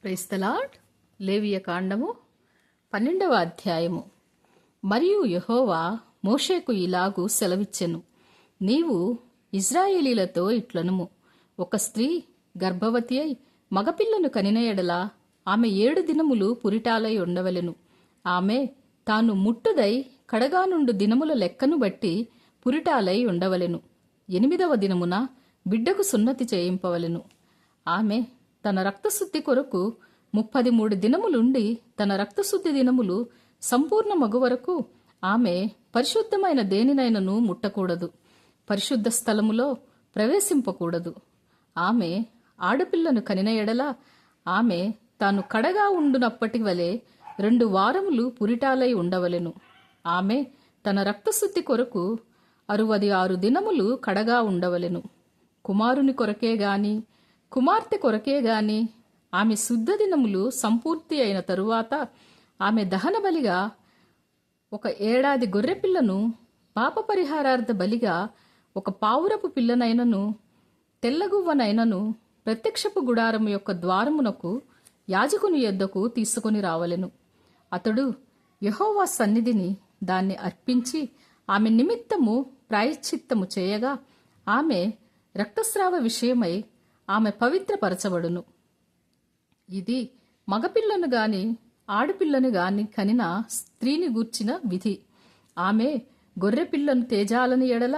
Praise the lord. లేవియ కాండము 12వ అధ్యాయము. మరియు యెహోవా మోషేకు ఇలాగు సెలవిచ్చెను, నీవు ఇజ్రాయేలీలతో ఇట్లనుము, ఒక స్త్రీ గర్భవతి అయి మగపిల్లను కనిన ఎడల ఆమె 7 దినములు పురిటాలై ఉండవలెను. ఆమె తాను ముట్టుదై కడగానుండు దినముల లెక్కను బట్టి పురిటాలై ఉండవలెను. 8వ దినమున బిడ్డకు సున్నతి చేయింపవలెను. ఆమె తన రక్తశుద్ధి కొరకు 33 దినములుండి తన రక్తశుద్ధి దినములు సంపూర్ణ మగు వరకు ఆమె పరిశుద్ధమైన దేనినైనను ముట్టకూడదు, పరిశుద్ధ స్థలములో ప్రవేశింపకూడదు. ఆమె ఆడపిల్లను కనిన ఎడల ఆమె తాను కడగా ఉండునప్పటి వలె 2 వారములు పురిటాలై ఉండవలెను. ఆమె తన రక్తశుద్ధి కొరకు 66 దినములు కడగా ఉండవలెను. కుమారుని కొరకే గాని కుమార్తె కొరకే గాని ఆమె శుద్ధ దినములు సంపూర్తి అయిన తరువాత ఆమె దహన బలిగా 1 ఏడాది గొర్రెపిల్లను, పాప పరిహారార్థ బలిగా 1 పావురపు పిల్లనైనను తెల్లగువ్వనైనను ప్రత్యక్షపు గుడారము యొక్క ద్వారమునకు యాజకుని యొద్దకు తీసుకొని రావలెను. అతడు యెహోవా సన్నిధిని దాన్ని అర్పించి ఆమె నిమిత్తము ప్రాయశ్చిత్తము చేయగా ఆమె రక్తస్రావ విషయమై ఆమె పవిత్రపరచబడును. ఇది మగపిల్లను గాని ఆడపిల్లను గాని కనిన స్త్రీని గూర్చిన విధి. ఆమె గొర్రెపిల్లను తేజాలని ఎడల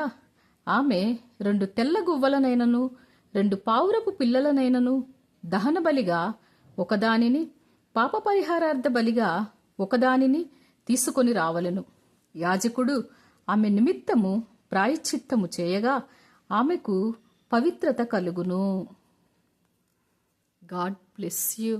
ఆమె 2 తెల్ల గువ్వలనైనను 2 పావురపు పిల్లలనైనను దహన బలిగా ఒకదానిని, పాప పరిహారార్థ బలిగా ఒకదానిని తీసుకొని రావలెను. యాజకుడు ఆమె నిమిత్తము ప్రాయశ్చిత్తము చేయగా ఆమెకు పవిత్రత కలుగును. God bless you.